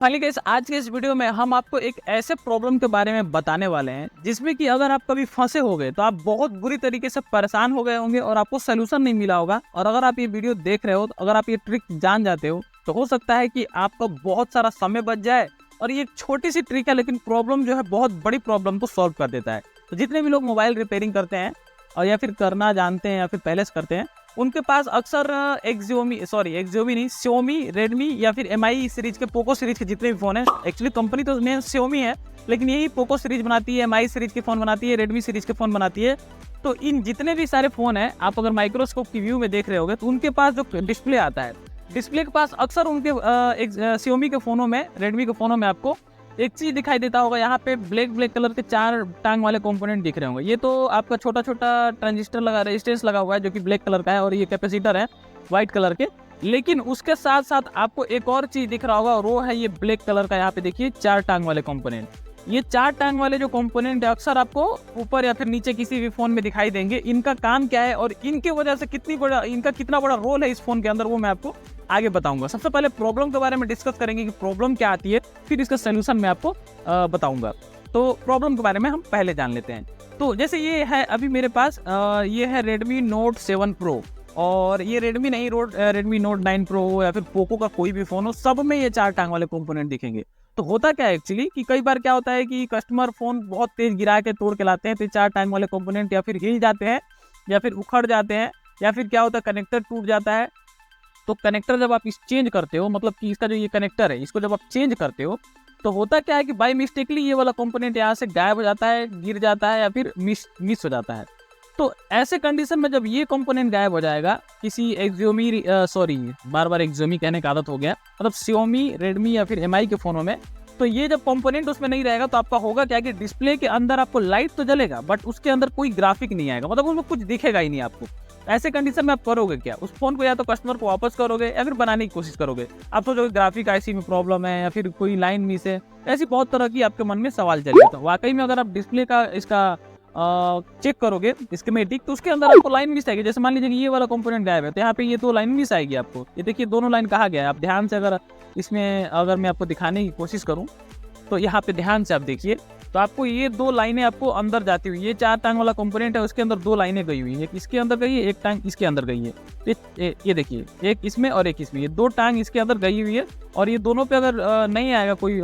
Finally guys, आज के इस वीडियो में हम आपको एक ऐसे प्रॉब्लम के बारे में बताने वाले हैं जिसमें कि अगर आप कभी फंसे हो गए तो आप बहुत बुरी तरीके से परेशान हो गए होंगे और आपको सोल्यूशन नहीं मिला होगा। और अगर आप ये वीडियो देख रहे हो तो अगर आप ये ट्रिक जान जाते हो तो हो सकता है कि आपका बहुत सारा समय बच जाए। और ये एक छोटी सी ट्रिक है लेकिन प्रॉब्लम जो है बहुत बड़ी प्रॉब्लम को सॉल्व कर देता है। तो जितने भी लोग मोबाइल रिपेयरिंग करते हैं और या फिर करना जानते हैं या फिर पहले से करते हैं, उनके पास अक्सर एक्सियोमी नहीं, Xiaomi, Redmi या फिर MI सीरीज के, पोको सीरीज के जितने भी फ़ोन हैं, एक्चुअली कंपनी तो नेम Xiaomi है लेकिन यही पोको सीरीज बनाती है, MI सीरीज के फ़ोन बनाती है, Redmi सीरीज के फ़ोन बनाती है। तो इन जितने भी सारे फ़ोन हैं, आप अगर माइक्रोस्कोप की व्यू में देख रहे होगे तो उनके पास जो डिस्प्ले आता है, डिस्प्ले के पास अक्सर उनके Xiaomi के फ़ोनों में, Redmi के फ़ोनों में आपको एक चीज़ दिखाई देता होगा। यहाँ पे ब्लैक कलर के 4 टांग वाले कंपोनेंट दिख रहे होंगे। ये तो आपका छोटा ट्रांजिस्टर लगा, रेजिस्टेंस लगा हुआ है जो कि ब्लैक कलर का है, और ये कैपेसिटर है वाइट कलर के। लेकिन उसके साथ साथ आपको एक और चीज़ दिख रहा होगा और वो है ये ब्लैक कलर का। यहाँ पे देखिए 4 टांग वाले कंपोनेंट। ये 4 टांग वाले जो कंपोनेंट है अक्सर आपको ऊपर या फिर नीचे किसी भी फ़ोन में दिखाई देंगे। इनका काम क्या है और इनकी वजह से इनका कितना बड़ा रोल है इस फ़ोन के अंदर, वो मैं आपको आगे बताऊंगा। सबसे पहले प्रॉब्लम के बारे में डिस्कस करेंगे कि प्रॉब्लम क्या आती है, फिर इसका सोल्यूशन मैं आपको बताऊंगा। तो प्रॉब्लम के बारे में हम पहले जान लेते हैं। तो जैसे ये है अभी मेरे पास, ये है Redmi Note 7 Pro, और ये Redmi Note 9 Pro या फिर पोको का कोई भी फ़ोन हो, सब में ये 4 टांग वाले कंपोनेंट दिखेंगे। तो होता क्या है एक्चुअली कि कई बार क्या होता है कि कस्टमर फ़ोन बहुत तेज़ गिरा के तोड़ के लाते हैं, तो 4 टांग वाले कंपोनेंट या फिर हिल जाते हैं या फिर उखड़ जाते हैं, या फिर क्या होता है कनेक्टर टूट जाता है। तो कनेक्टर जब आप इस चेंज करते हो, मतलब कि इसका जो ये कनेक्टर है इसको जब आप चेंज करते हो, तो होता क्या है कि बाय मिस्टेकली ये वाला कंपोनेंट यहाँ से गायब हो जाता है, गिर जाता है या फिर मिस हो जाता है। तो ऐसे कंडीशन में जब ये कंपोनेंट गायब हो जाएगा किसी बार बार एक्सियोमी कहने का आदत हो गया, मतलब Xiaomi, Redmi या फिर MI के फ़ोनों में, तो ये जब कंपोनेंट उसमें नहीं रहेगा तो आपका होगा क्या कि डिस्प्ले के अंदर आपको लाइट तो जलेगा बट उसके अंदर कोई ग्राफिक नहीं आएगा, मतलब उसमें कुछ दिखेगा ही नहीं आपको। ऐसे कंडीशन में आप करोगे क्या? उस फोन को या तो कस्टमर को वापस करोगे या फिर बनाने की कोशिश करोगे। आप सोचोगे ग्राफिक आईसी में प्रॉब्लम है या फिर कोई लाइन मिस है, ऐसी बहुत तरह की आपके मन में सवाल चलेगा। तो वाकई में अगर आप डिस्प्ले का इसका चेक करोगे स्कीमेटिक, तो उसके अंदर आपको लाइन मिस आएगी। जैसे मान लीजिए कि ये वाला कंपोनेंट गायब है तो यहाँ पे ये 2 लाइन मिस आएगी आपको। ये देखिए दोनों लाइन कहा गया है, आप ध्यान से अगर मैं आपको दिखाने की कोशिश करूँ तो यहाँ पे ध्यान से आप देखिए, तो आपको ये 2 लाइनें आपको अंदर जाती हुई, ये 4 टांग वाला कंपोनेंट है उसके अंदर 2 लाइनें गई हुई हैं, एक इसके अंदर गई है, एक टांग इसके अंदर गई है। ये देखिए, एक इसमें और एक इसमें, ये 2 टांग इसके अंदर गई हुई है, और ये दोनों पे अगर नहीं आएगा कोई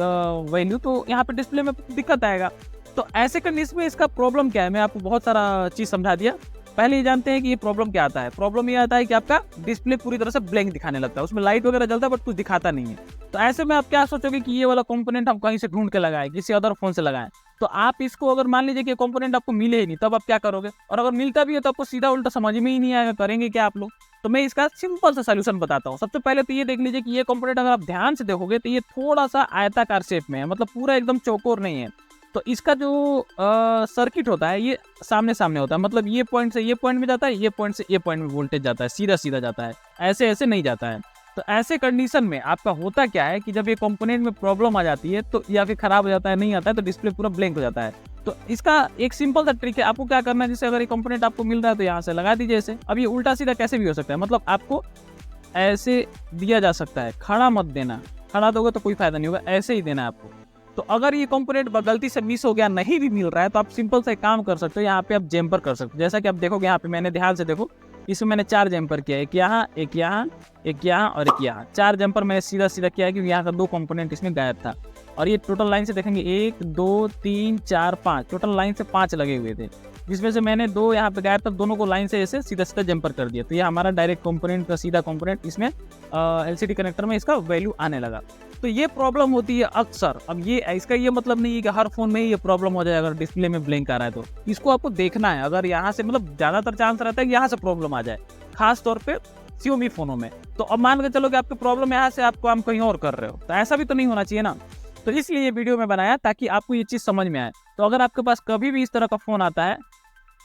वैल्यू तो यहाँ पे डिस्प्ले में दिक्कत आएगा। तो ऐसे कंडीशन में इसका प्रॉब्लम क्या है, मैं आपको बहुत सारा चीज़ समझा दिया। पहले ये जानते हैं कि ये प्रॉब्लम क्या आता है। प्रॉब्लम ये आता है कि आपका डिस्प्ले पूरी तरह से ब्लैंक दिखाने लगता है, उसमें लाइट वगैरह जलता है बट कुछ दिखाता नहीं है। तो ऐसे में आप क्या सोचोगे कि ये वाला कंपोनेंट हम कहीं से ढूंढ के लगाएं, किसी अदर फोन से लगाएं। तो आप इसको अगर मान लीजिए कि कंपोनेंट आपको मिले ही नहीं, तब आप क्या करोगे? और अगर मिलता भी है तो आपको सीधा उल्टा समझ में ही नहीं आएगा, करेंगे क्या आप लोग? तो मैं इसका सिंपल सा सोल्यूशन बताता हूँ। सबसे पहले तो ये देख लीजिए कि ये कंपोनेंट अगर आप ध्यान से देखोगे तो ये थोड़ा सा आयताकार शेप में है, मतलब पूरा एकदम चौकोर नहीं है। तो इसका जो सर्किट होता है ये सामने सामने होता है, मतलब ये पॉइंट से ये पॉइंट में जाता है, ये पॉइंट से ये पॉइंट में वोल्टेज जाता है, सीधा सीधा जाता है, ऐसे ऐसे नहीं जाता है। तो ऐसे कंडीशन में आपका होता क्या है कि जब ये कंपोनेंट में प्रॉब्लम आ जाती है तो या फिर खराब हो जाता है, नहीं आता है, तो डिस्प्ले पूरा ब्लैंक हो जाता है। तो इसका एक सिंपल सा ट्रिक है, आपको क्या करना है, जैसे अगर ये कंपोनेंट आपको मिल रहा है तो यहाँ से लगा दीजिए ऐसे। अब ये उल्टा सीधा कैसे भी हो सकता है, मतलब आपको ऐसे दिया जा सकता है, खड़ा मत देना, खड़ा दोगे तो कोई फायदा नहीं होगा, ऐसे ही देना है आपको। तो अगर ये कंपोनेंट गलती से मिस हो गया, नहीं भी मिल रहा है, तो आप सिंपल से काम कर सकते हो, यहाँ पे आप जैम्पर कर सकते हो। जैसा कि आप देखोगे यहाँ पे मैंने ध्यान से देखो, इसमें मैंने 4 जैम्पर किया, एक यहाँ, एक यहाँ, एक यहाँ और एक यहाँ। 4 जैम्पर मैंने सीधा सीधा किया है क्योंकि यहाँ का 2 कंपोनेंट इसमें गायब था। और ये टोटल लाइन से देखेंगे 1 2 3 4 5, टोटल लाइन से 5 लगे हुए थे, जिसमें से मैंने 2 यहाँ पे गायब था, दोनों को लाइन से ऐसे सीधा सीधा जंपर कर दिया। तो ये हमारा डायरेक्ट कंपोनेंट का सीधा कंपोनेंट इसमें LCD कनेक्टर में इसका वैल्यू आने लगा। तो ये प्रॉब्लम होती है अक्सर। अब ये इसका ये मतलब नहीं है कि हर फोन में ही ये प्रॉब्लम हो जाए। अगर डिस्प्ले में ब्लिंक आ रहा है तो इसको आपको देखना है। अगर यहाँ से, मतलब ज़्यादातर चांस रहता है कि यहाँ से प्रॉब्लम आ जाए, खास तौर पे Xiaomi फोनों में। तो अब मान के चलो कि आपकी प्रॉब्लम यहाँ से आपको हम कहीं और कर रहे हो, तो ऐसा भी तो नहीं होना चाहिए ना। तो इसलिए ये वीडियो में बनाया ताकि आपको ये चीज़ समझ में आए। तो अगर आपके पास कभी भी इस तरह का फ़ोन आता है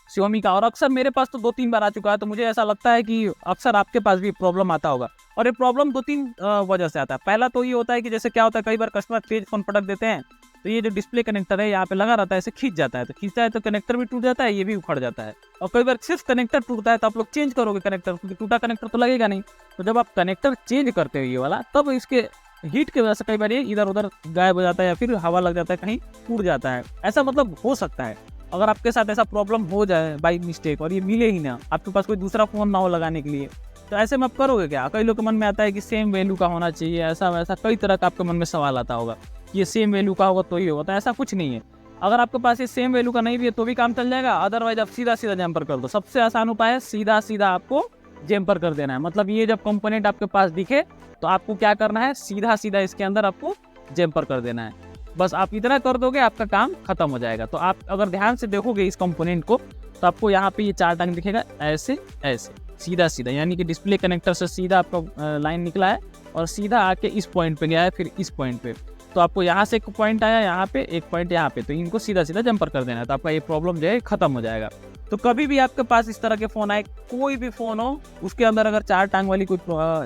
Xiaomi का, और अक्सर मेरे पास तो 2-3 बार आ चुका है, तो मुझे ऐसा लगता है कि अक्सर आपके पास भी प्रॉब्लम आता होगा। और ये प्रॉब्लम 2-3 वजह से आता है। पहला तो ये होता है कि जैसे क्या होता है, कई बार कस्टमर तेज फोन पटक देते हैं तो ये जो डिस्प्ले कनेक्टर है यहाँ पे लगा रहता है, इसे खींच जाता है, तो खींचता है तो कनेक्टर भी टूट जाता है, ये भी उखड़ जाता है। और कई बार सिर्फ कनेक्टर टूटता है तो आप लोग चेंज करोगे कनेक्टर, क्योंकि टूटा कनेक्टर तो लगेगा नहीं। तो जब आप कनेक्टर चेंज करते हो ये वाला, तब इसके हीट की वजह से कई बार ये इधर उधर गायब हो जाता है या फिर हवा लग जाता है, कहीं टूट जाता है। ऐसा मतलब हो सकता है। अगर आपके साथ ऐसा प्रॉब्लम हो जाए बाई मिस्टेक और ये मिले ही ना, आपके पास कोई दूसरा फ़ोन ना हो लगाने के लिए, तो ऐसे में आप करोगे क्या? कई लोग के मन में आता है कि सेम वैल्यू का होना चाहिए, ऐसा वैसा कई तरह का आपके मन में सवाल आता होगा कि ये सेम वैल्यू का होगा तो ही होगा। तो ऐसा कुछ नहीं है। अगर आपके पास ये सेम वैल्यू का नहीं भी है तो भी काम चल जाएगा, अदरवाइज आप सीधा सीधा जम्पर कर दो। सबसे आसान उपाय है सीधा सीधा आपको जम्पर कर देना है। मतलब ये जब कंपोनेंट आपके पास दिखे तो आपको क्या करना है, सीधा सीधा इसके अंदर आपको जम्पर कर देना है। बस आप इतना कर दोगे आपका काम खत्म हो जाएगा। तो आप अगर ध्यान से देखोगे इस कंपोनेंट को तो आपको यहाँ पे ये 4 टांग दिखेगा, ऐसे ऐसे सीधा सीधा, यानी कि डिस्प्ले कनेक्टर से सीधा आपका लाइन निकला है और सीधा आके इस पॉइंट पे गया है, फिर इस पॉइंट पे। तो आपको यहाँ से एक पॉइंट आया, यहाँ पे एक पॉइंट यहाँ पे, तो इनको सीधा सीधा जम्पर कर देना है। तो आपका ये प्रॉब्लम जो है खत्म हो जाएगा। तो कभी भी आपके पास इस तरह के फ़ोन आए, कोई भी फ़ोन हो, उसके अंदर अगर 4 टांग वाली कोई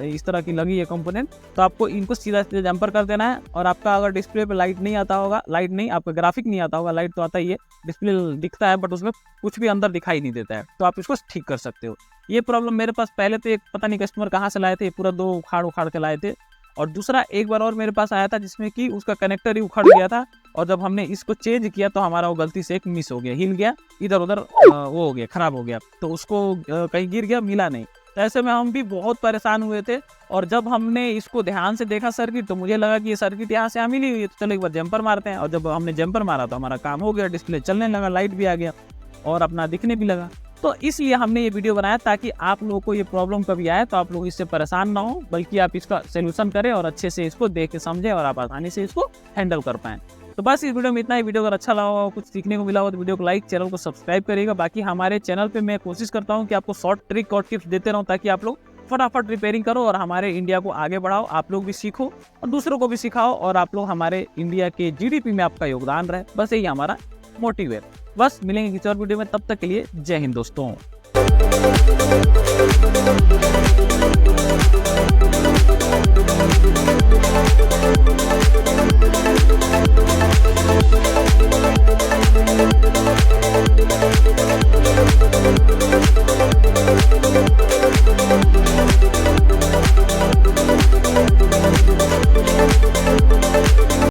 इस तरह की लगी है कंपोनेंट, तो आपको इनको सीधा सीधा जम्पर कर देना है। और आपका अगर डिस्प्ले पे लाइट नहीं आता होगा, लाइट नहीं, आपका ग्राफिक नहीं आता होगा, लाइट तो आता ही है, डिस्प्ले दिखता है बट उसमें कुछ भी अंदर दिखाई नहीं देता है, तो आप इसको ठीक कर सकते हो। ये प्रॉब्लम मेरे पास पहले तो एक पता नहीं कस्टमर कहाँ से लाए थे, पूरा 2 उखाड़ के लाए थे। और दूसरा एक बार और मेरे पास आया था जिसमें कि उसका कनेक्टर ही उखड़ गया था, और जब हमने इसको चेंज किया तो हमारा वो गलती से एक मिस हो गया, हिल गया, इधर उधर वो हो गया, खराब हो गया, तो उसको कहीं गिर गया, मिला नहीं। तो ऐसे में हम भी बहुत परेशान हुए थे। और जब हमने इसको ध्यान से देखा सर्किट, तो मुझे लगा कि ये सर्किट यहाँ से मिली हुई है, तो चलो एक बार जम्पर मारते हैं। और जब हमने जम्पर मारा तो हमारा काम हो गया, डिस्प्ले चलने लगा, लाइट भी आ गया और अपना दिखने भी लगा। तो इसलिए हमने ये वीडियो बनाया ताकि आप लोगों को ये प्रॉब्लम कभी आए तो आप लोग इससे परेशान ना हो, बल्कि आप इसका सोल्यूशन करें और अच्छे से इसको देख के समझें और आप आसानी से इसको हैंडल कर पाएँ। तो बस इस वीडियो में इतना ही। वीडियो अगर अच्छा लगा हो, कुछ सीखने को मिला हो तो वीडियो को लाइक, चैनल को सब्सक्राइब करिएगा। बाकी हमारे चैनल पे मैं कोशिश करता हूँ कि आपको शॉर्ट ट्रिक और टिप्स देते रहूँ ताकि आप लोग फटाफट रिपेयरिंग करो और हमारे इंडिया को आगे बढ़ाओ, आप लोग भी सीखो और दूसरों को भी सिखाओ, और आप लोग हमारे इंडिया के GDP में आपका योगदान रहे। बस यही हमारा मोटिव है। बस मिलेंगे किसी और वीडियो में, तब तक के लिए जय हिंद दोस्तों।